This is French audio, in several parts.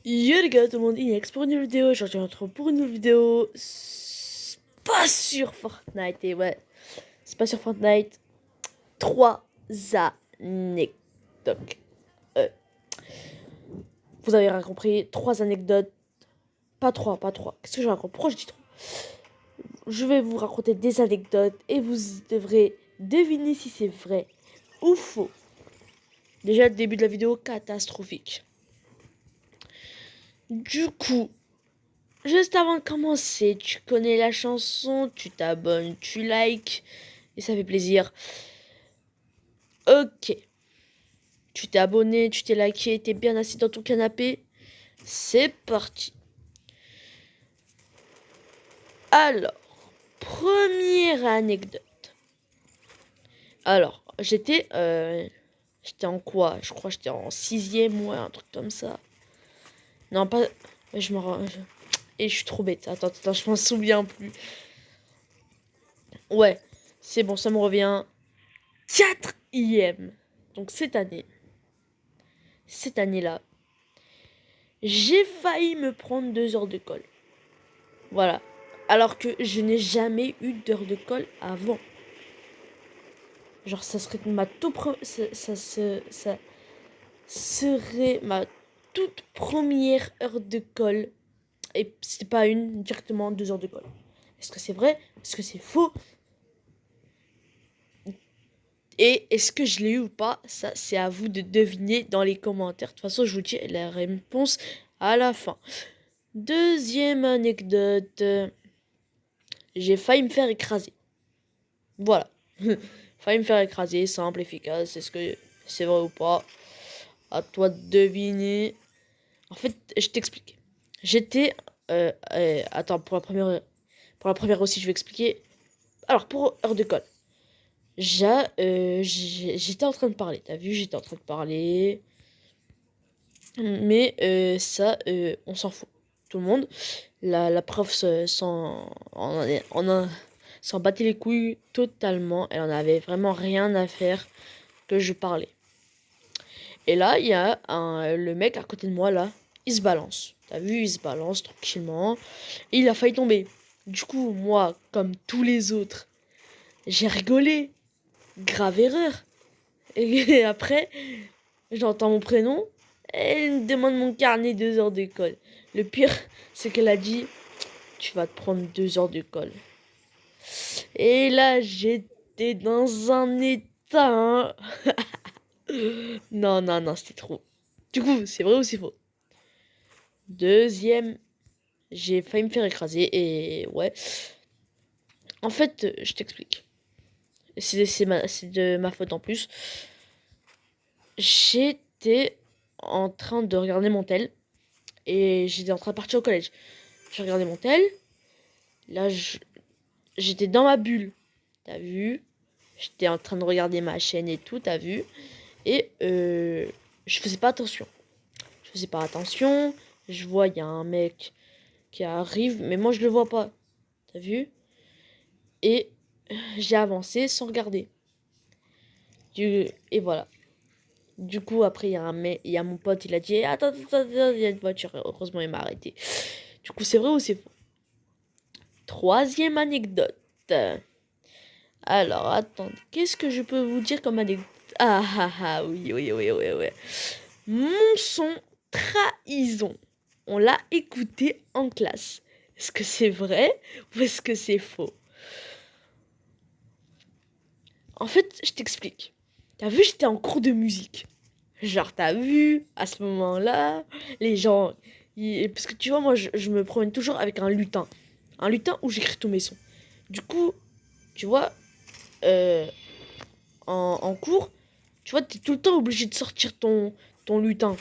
Yo les gars, tout le monde, Inex pour une nouvelle vidéo. Aujourd'hui, on se retrouve pour une nouvelle vidéo. Pas sur Fortnite. Et ouais, c'est pas sur Fortnite. 3 anecdotes. Euh, vous avez rien compris. 3 anecdotes. Pas 3, pas 3. Qu'est-ce que je raconte? Pourquoi je dis 3? Je vais vous raconter des anecdotes et vous devrez deviner si c'est vrai ou faux. Déjà, le début de la vidéo, catastrophique. Du coup, juste avant de commencer, tu connais la chanson, tu t'abonnes, tu likes, et ça fait plaisir. Ok. Tu t'es abonné, tu t'es liké, t'es bien assis dans ton canapé. C'est parti. Alors, première anecdote. Alors, j'étais en quoi? Je crois que j'étais en 6e, ouais, un truc comme ça. Non, pas... Je me rends... Et je suis trop bête. Attends, je m'en souviens plus. Ouais, c'est bon, ça me revient. 4e. Donc cette année-là, j'ai failli me prendre 2 heures de colle. Voilà. Alors que je n'ai jamais eu d'heure de colle avant. Genre, ça serait ça serait ma toute première heure de colle. Et c'est pas directement 2 heures de colle. Est-ce que c'est vrai? Est-ce que c'est faux? Et est-ce que je l'ai eu ou pas? Ça, c'est à vous de deviner dans les commentaires. De toute façon, je vous dis la réponse à la fin. Deuxième anecdote. J'ai failli me faire écraser. Voilà. Failli me faire écraser, simple, efficace. Est-ce que c'est vrai ou pas? À toi de deviner. En fait, je t'explique. J'étais... attends, pour la première aussi, je vais expliquer. Alors, pour heure de colle. J'étais en train de parler. T'as vu, j'étais en train de parler. Mais ça, on s'en fout. Tout le monde. La prof s'en battait les couilles totalement. Elle en avait vraiment rien à faire que je parlais. Et là, il y a le mec à côté de moi, là, il se balance. T'as vu, il se balance tranquillement. Et il a failli tomber. Du coup, moi, comme tous les autres, j'ai rigolé. Grave erreur. Et après, j'entends mon prénom. Et elle me demande mon carnet 2 heures de colle. Le pire, c'est qu'elle a dit, tu vas te prendre 2 heures de colle. Et là, j'étais dans un état, hein. Non, c'était trop. Du coup, c'est vrai ou c'est faux? Deuxième, j'ai failli me faire écraser et ouais. En fait, je t'explique. C'est de ma faute en plus. J'étais en train de regarder mon tel et j'étais en train de partir au collège. J'ai regardé mon tel. Là, j'étais dans ma bulle. T'as vu? J'étais en train de regarder ma chaîne et tout, t'as vu? Et je faisais pas attention. Je faisais pas attention. Je vois, il y a un mec qui arrive, mais moi je le vois pas. T'as vu? Et j'ai avancé sans regarder. Et voilà. Du coup, après, il y a mon pote, il a dit attends, il y a une voiture. Heureusement, il m'a arrêté. Du coup, c'est vrai ou c'est faux? Troisième anecdote. Alors, attends, qu'est-ce que je peux vous dire comme anecdote? Oui. Mon son trahison. On l'a écouté en classe. Est-ce que c'est vrai ou est-ce que c'est faux? En fait, je t'explique. T'as vu, j'étais en cours de musique. Genre, t'as vu, à ce moment-là, les gens... Parce que tu vois, moi, je me promène toujours avec un lutin. Un lutin où j'écris tous mes sons. Du coup, tu vois, euh, en cours, tu vois, t'es tout le temps obligé de sortir ton lutin.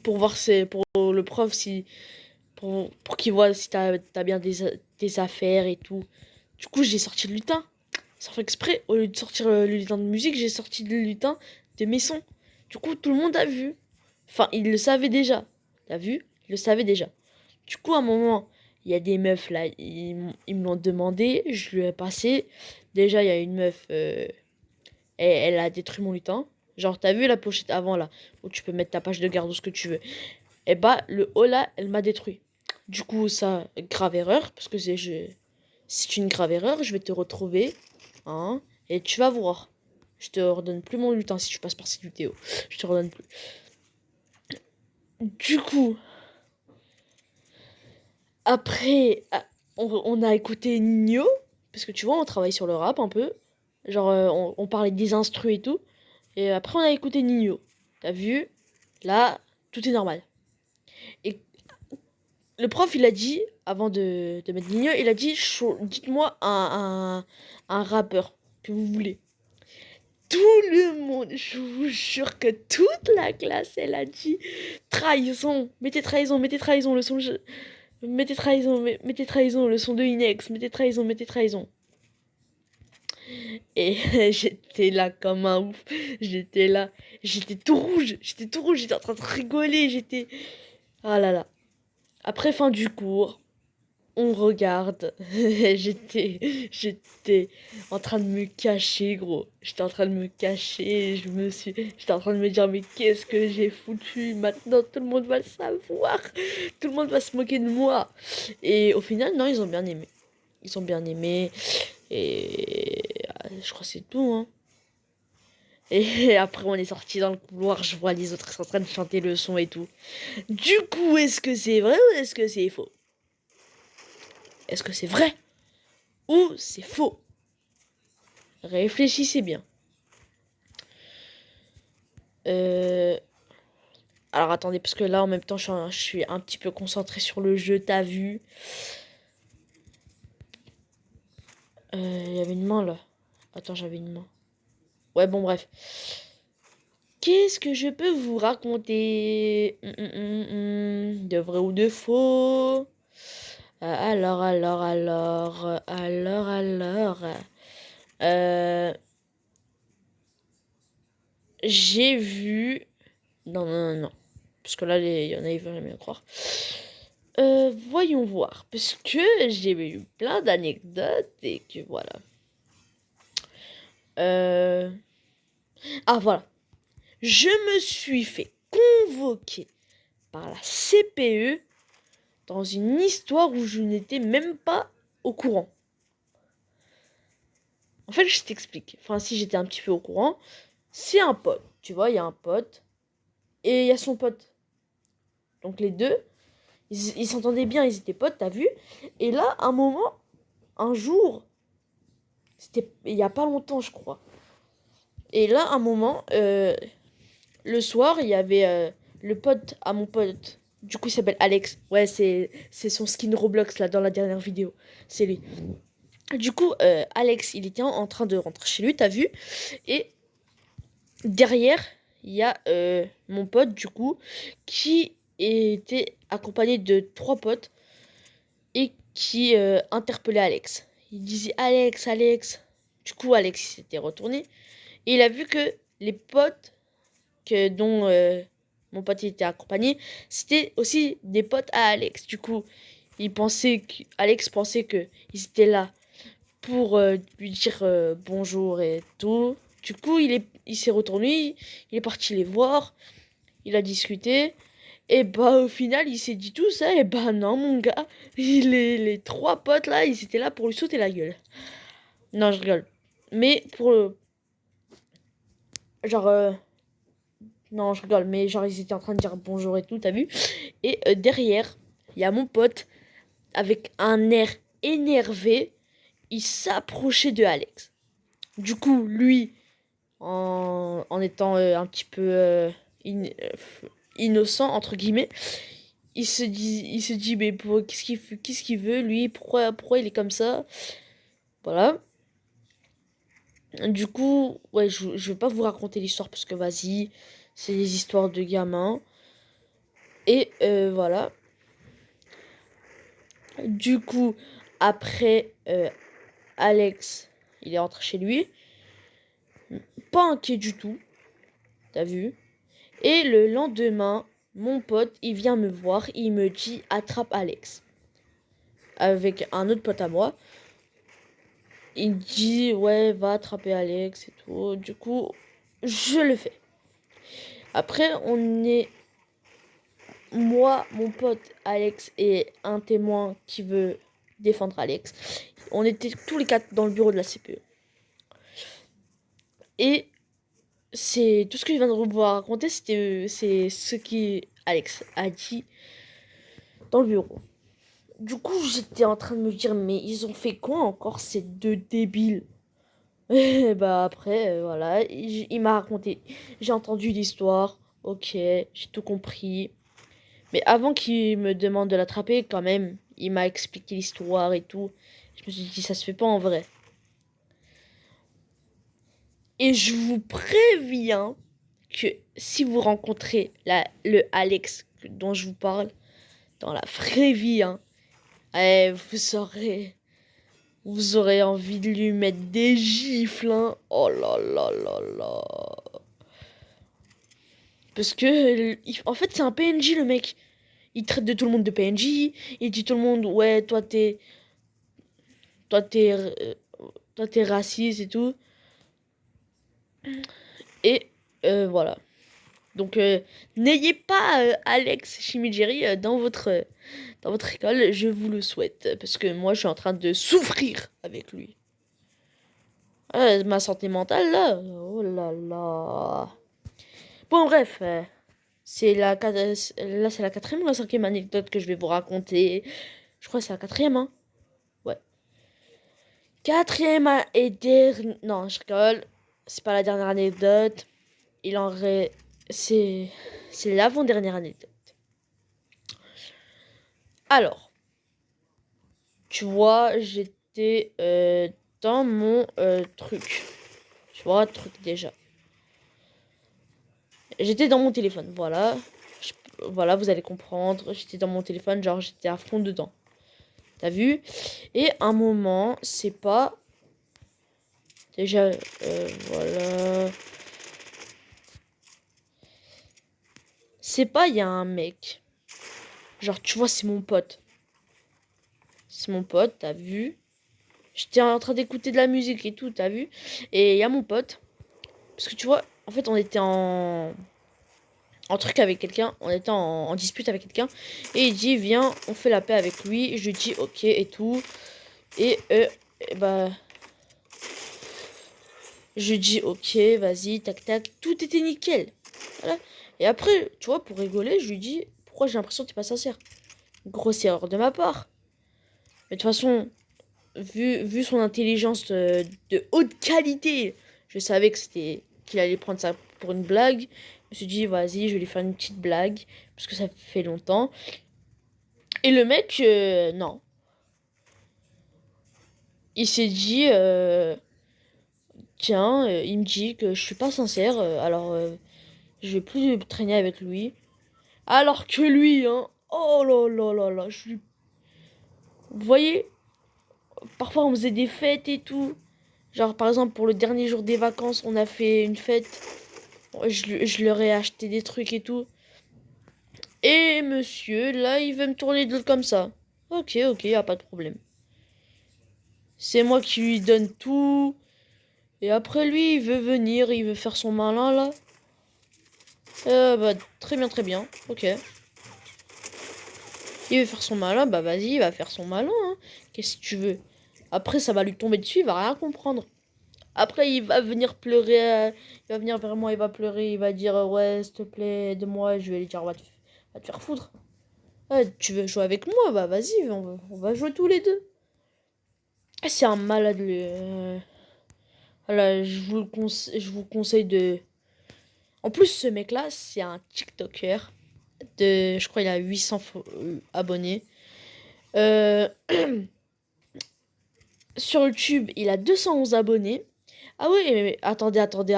Pour voir, pour le prof, si... Pour qu'il voit si t'as bien des affaires et tout. Du coup, j'ai sorti le lutin. Sans faire exprès, au lieu de sortir le lutin de musique, j'ai sorti le lutin de mes sons. Du coup, tout le monde a vu. Enfin, il le savait déjà. T'as vu? Il le savait déjà. Du coup, à un moment, il y a des meufs là, ils me l'ont demandé, je lui ai passé. Déjà, il y a une meuf, elle a détruit mon lutin. Genre, t'as vu la pochette avant là, où tu peux mettre ta page de garde ou ce que tu veux. Et bah, le haut là, elle m'a détruit. Du coup, ça, grave erreur, parce que c'est une grave erreur. Je vais te retrouver, hein, et tu vas voir. Je te redonne plus mon lutin si tu passes par cette vidéo. Je te redonne plus. Du coup, après, on a écouté Nino, parce que tu vois, on travaille sur le rap un peu. Genre, on parlait des instrus et tout. Et après, on a écouté Nino. T'as vu? Là, tout est normal. Et le prof, il a dit, avant de mettre Nino, il a dit, dites-moi un rappeur que vous voulez. Tout le monde, je vous jure que toute la classe, elle a dit trahison, mettez trahison, le son, mettez trahison, le son de Inex, mettez trahison. Et j'étais là comme un ouf, j'étais là, j'étais tout rouge, j'étais en train de rigoler, ah là là. Après fin du cours, on regarde. J'étais en train de me cacher, gros. J'étais en train de me cacher. J'étais en train de me dire, mais qu'est-ce que j'ai foutu? Maintenant, tout le monde va le savoir. Tout le monde va se moquer de moi. Et au final, non, ils ont bien aimé. Ils ont bien aimé. Et je crois que c'est tout, hein. Et après, on est sorti dans le couloir. Je vois les autres qui sont en train de chanter le son et tout. Du coup, est-ce que c'est vrai ou est-ce que c'est faux? Est-ce que c'est vrai ou c'est faux? Réfléchissez bien. Euh... Alors attendez, parce que là en même temps je suis un petit peu concentré sur le jeu, t'as vu? Il y avait une main là. Attends, j'avais une main. Ouais, bon, bref. Qu'est-ce que je peux vous raconter? De vrai ou de faux? Alors. Euh, j'ai vu. Non. Parce que là, il y en a, ils veulent jamais me croire. Voyons voir. Parce que j'ai eu plein d'anecdotes et que voilà. Ah, voilà. Je me suis fait convoquer par la CPE dans une histoire où je n'étais même pas au courant. En fait, je t'explique. Enfin, si j'étais un petit peu au courant, c'est un pote. Tu vois, il y a un pote et il y a son pote. Donc les deux, ils s'entendaient bien, ils étaient potes, t'as vu? Et là, un jour, c'était il y a pas longtemps, je crois. Et là, le soir, il y avait le pote à mon pote. Du coup, il s'appelle Alex. Ouais, c'est son skin Roblox là dans la dernière vidéo. C'est lui. Du coup, Alex, il était en train de rentrer chez lui, t'as vu? Et derrière, il y a mon pote, du coup, qui était accompagné de trois potes et qui interpellait Alex. Il disait Alex. Du coup, Alex il s'était retourné et il a vu que les potes dont mon pote était accompagné, c'était aussi des potes à Alex. Du coup, Alex pensait que ils étaient là pour lui dire bonjour et tout. Du coup, il s'est retourné, il est parti les voir, il a discuté. Et bah au final, il s'est dit tout ça. Et bah non, mon gars, les trois potes là, ils étaient là pour lui sauter la gueule. Non, je rigole. Mais pour le... Genre... non, je rigole, mais genre ils étaient en train de dire bonjour et tout, t'as vu? Et derrière, il y a mon pote avec un air énervé. Il s'approchait de Alex. Du coup, lui, en étant un petit peu innocent, entre guillemets, il se dit mais qu'est-ce qu'il veut, lui? Pourquoi il est comme ça? Voilà. Du coup, ouais, je vais pas vous raconter l'histoire parce que vas-y, c'est des histoires de gamins. Et voilà. Du coup, après, Alex, il est rentré chez lui. Pas inquiet du tout, t'as vu? Et le lendemain, mon pote, il vient me voir, il me dit attrape Alex. Avec un autre pote à moi. Il dit ouais, va attraper Alex et tout. Du coup, je le fais. Après, moi, mon pote Alex et un témoin qui veut défendre Alex, on était tous les quatre dans le bureau de la CPE. Et c'est tout ce que je viens de vous raconter, c'est ce qui Alex a dit dans le bureau. Du coup, j'étais en train de me dire, mais ils ont fait quoi encore ces deux débiles? Et bah après, voilà, il m'a raconté. J'ai entendu l'histoire, ok, j'ai tout compris. Mais avant qu'il me demande de l'attraper, quand même, il m'a expliqué l'histoire et tout. Je me suis dit, ça se fait pas en vrai. Et je vous préviens que si vous rencontrez le Alex dont je vous parle dans la vraie vie, hein, vous aurez envie de lui mettre des gifles, hein. Oh là là là là. Parce que, en fait, c'est un PNJ, le mec. Il traite de tout le monde de PNJ. Il dit tout le monde, ouais, toi, t'es, euh, toi, t'es raciste et tout. Et voilà. Donc, n'ayez pas Alex Chimijeri dans votre école, je vous le souhaite. Parce que moi, je suis en train de souffrir avec lui. Ma santé mentale, là, oh là là. Bon, bref, là, c'est la quatrième ou la cinquième anecdote que je vais vous raconter. Je crois que c'est la quatrième, hein. Ouais. Et dernière... Non, je rigole. C'est pas la dernière anecdote. Il en reste... C'est... C'est l'avant-dernière anecdote. Alors, tu vois, j'étais dans mon truc. Tu vois, truc déjà. J'étais dans mon téléphone, voilà. Voilà, vous allez comprendre. J'étais dans mon téléphone, genre j'étais à fond dedans. T'as vu? Et un moment, c'est pas... Déjà, voilà. C'est pas, il y a un mec. Genre, tu vois, c'est mon pote. C'est mon pote, t'as vu? J'étais en train d'écouter de la musique et tout, t'as vu? Et il y a mon pote. Parce que tu vois, en fait, on était en truc avec quelqu'un. On était en dispute avec quelqu'un. Et il dit, viens, on fait la paix avec lui. Je lui dis, ok, et tout. Et bah... Je dis, ok, vas-y, tac, tac. Tout était nickel. Voilà. Et après, tu vois, pour rigoler, je lui dis, pourquoi j'ai l'impression que t'es pas sincère? Grosse erreur de ma part. Mais de toute façon, vu son intelligence de haute qualité, je savais que qu'il allait prendre ça pour une blague. Je me suis dit, vas-y, je vais lui faire une petite blague, parce que ça fait longtemps. Et le mec, non. Il s'est dit, tiens, il me dit que je suis pas sincère, alors je vais plus traîner avec lui. Alors que lui, hein, oh là là là là, vous voyez, parfois on faisait des fêtes et tout. Genre, par exemple, pour le dernier jour des vacances, on a fait une fête. Je leur ai acheté des trucs et tout. Et monsieur, là, il veut me tourner de l'autre comme ça. Ok, ok, y a pas de problème. C'est moi qui lui donne tout. Et après, lui, il veut venir, il veut faire son malin, là. Bah, très bien, très bien. Ok. Il veut faire son malin, bah vas-y, il va faire son malin, hein. Qu'est-ce que tu veux? Après, ça va lui tomber dessus, il va rien comprendre. Après, il va venir pleurer, il va venir vers moi, il va pleurer, il va dire ouais, s'il te plaît, aide-moi. Et je vais lui dire va te faire foutre. Ouais, tu veux jouer avec moi? Bah vas-y, on va jouer tous les deux. Ah, c'est un malade, lui. Voilà, je vous conseille de. En plus, ce mec-là, c'est un TikToker. Je crois il a 800 abonnés. Euh, Sur YouTube, il a 211 abonnés. Ah oui, mais attendez. Attendez,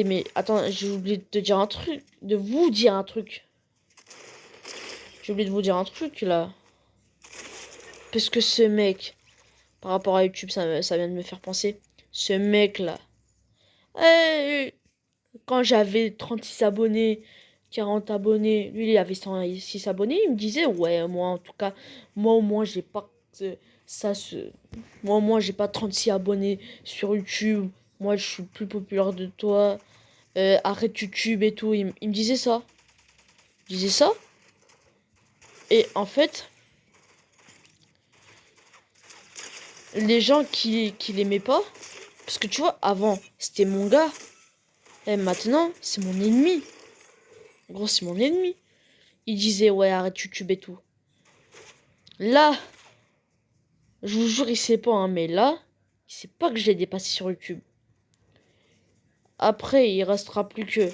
mais attends, j'ai oublié de te dire un truc, de vous dire un truc. J'ai oublié de vous dire un truc là. Parce que ce mec, par rapport à YouTube, ça vient de me faire penser. Ce mec là. Eh, quand j'avais 36 abonnés, 40 abonnés, lui il avait 106 abonnés, il me disait, ouais, moi en tout cas, moi au moins j'ai pas ça se. Moi au moins j'ai pas 36 abonnés sur YouTube. Moi je suis plus populaire de toi. arrête YouTube et tout. Il me disait ça. Il disait ça. Et en fait, les gens qui l'aimaient pas, parce que tu vois, avant, c'était mon gars. Et maintenant, c'est mon ennemi. En gros, c'est mon ennemi. Il disait, ouais, arrête YouTube et tout. Là, je vous jure, il sait pas, hein, mais là, il sait pas que je l'ai dépassé sur YouTube. Après, il restera plus que...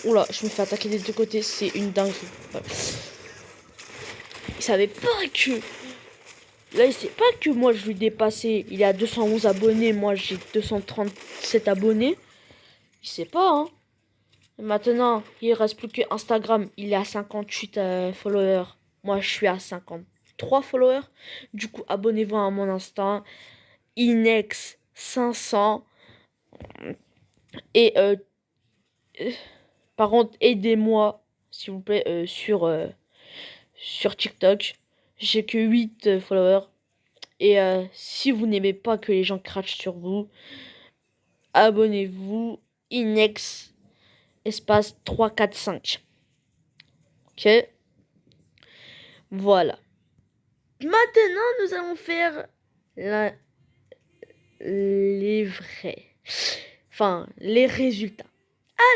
Oula, je me fais attaquer des deux côtés, c'est une dinguerie. Voilà. Il savait pas que... Là, il sait pas que moi, je lui ai dépassé. Il est à 211 abonnés, moi, j'ai 237 abonnés. Il sait pas, hein. Et maintenant, il reste plus que Instagram. Il est à 58 followers. Moi, je suis à 53 followers. Du coup, abonnez-vous à mon Insta. Inex 500. Et par contre, aidez-moi, s'il vous plaît, sur TikTok. J'ai que 8 followers. Et si vous n'aimez pas que les gens crachent sur vous, abonnez-vous. Inex espace 345. Ok? Voilà. Maintenant, nous allons faire les vrais. Enfin, les résultats.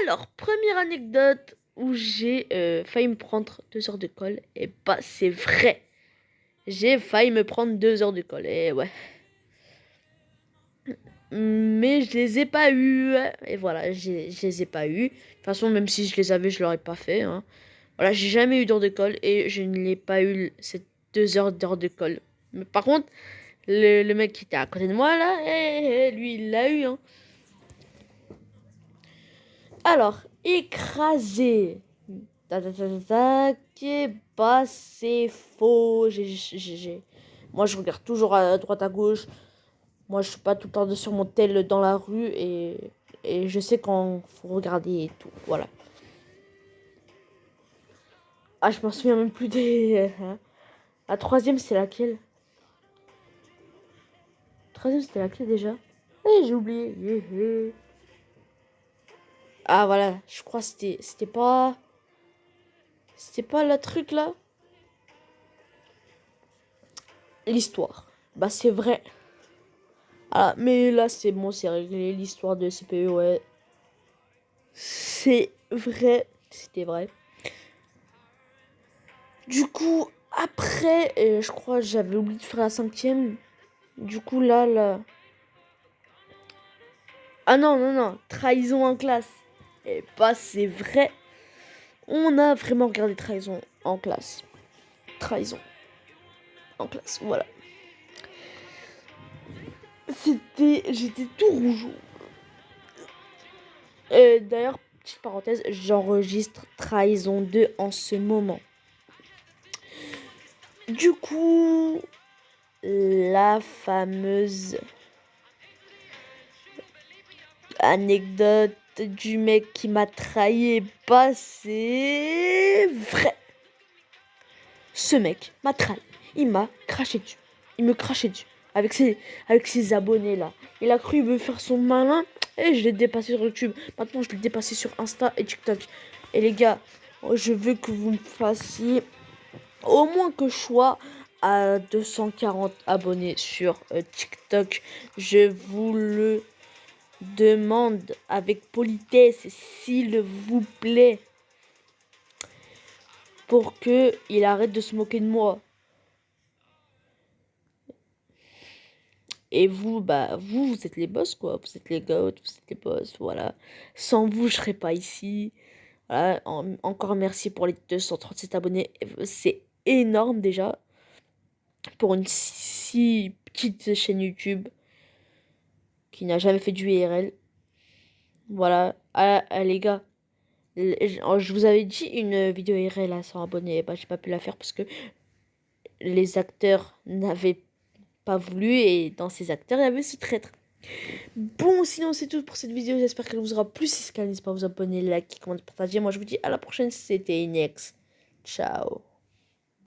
Alors, première anecdote où j'ai failli me prendre 2 heures de colle. Et bah, c'est vrai. J'ai failli me prendre 2 heures de colle. Et ouais. Mais je les ai pas eu. Et voilà, je les ai pas eu. De toute façon, même si je les avais, je l'aurais pas fait. Hein. Voilà, j'ai jamais eu d'heure de colle et je ne l'ai pas eu cette 2 heures d'heure de colle. Mais par contre, le mec qui était à côté de moi là, lui il l'a eu. Hein. Alors, écrasé. Tac, bah c'est faux. Moi je regarde toujours à droite à gauche. Moi je suis pas tout le temps sur mon tel dans la rue et je sais quand faut regarder et tout. Voilà. Ah, je m'en souviens même plus des. La troisième, c'est laquelle? La troisième, c'était laquelle déjà? Eh, j'ai oublié. Ah, voilà. Je crois que c'était pas. C'était pas le truc là? L'histoire. Bah, c'est vrai. Ah, mais là, c'est bon, c'est réglé. L'histoire de CPE, ouais. C'est vrai. C'était vrai. Du coup, après, je crois que j'avais oublié de faire la cinquième. Du coup, là. Ah non, non, non. Trahison en classe. Et bah, c'est vrai. On a vraiment regardé Trahison en classe. Trahison en classe, voilà. J'étais tout rouge. D'ailleurs, petite parenthèse, j'enregistre Trahison 2 en ce moment. Du coup, la fameuse anecdote du mec qui m'a trahi est passée vrai. Ce mec m'a trahi. Il m'a craché dessus. Il me crachait dessus. Avec ses abonnés là. Il a cru me faire son malin. Et je l'ai dépassé sur YouTube. Maintenant, je l'ai dépassé sur Insta et TikTok. Et les gars, je veux que vous me fassiez au moins que je sois à 240 abonnés sur TikTok. Je vous le demande avec politesse, s'il vous plaît. Pour que il arrête de se moquer de moi. Et vous, bah, vous êtes les boss, quoi. Vous êtes les goats, vous êtes les boss, voilà. Sans vous, je serais pas ici. Voilà, encore merci pour les 237 abonnés. C'est énorme déjà. Pour une si petite chaîne YouTube qui n'a jamais fait du IRL. Voilà. Ah, les gars, je vous avais dit une vidéo IRL à 100 abonnés. Bah, j'ai pas pu la faire parce que les acteurs n'avaient pas voulu et dans ces acteurs, il y avait ce traître. Bon, sinon c'est tout pour cette vidéo. J'espère qu'elle vous aura plu. Si c'est le cas, n'hésitez pas à vous abonner, liker, commenter, partager. Moi, je vous dis à la prochaine. C'était Inex. Ciao.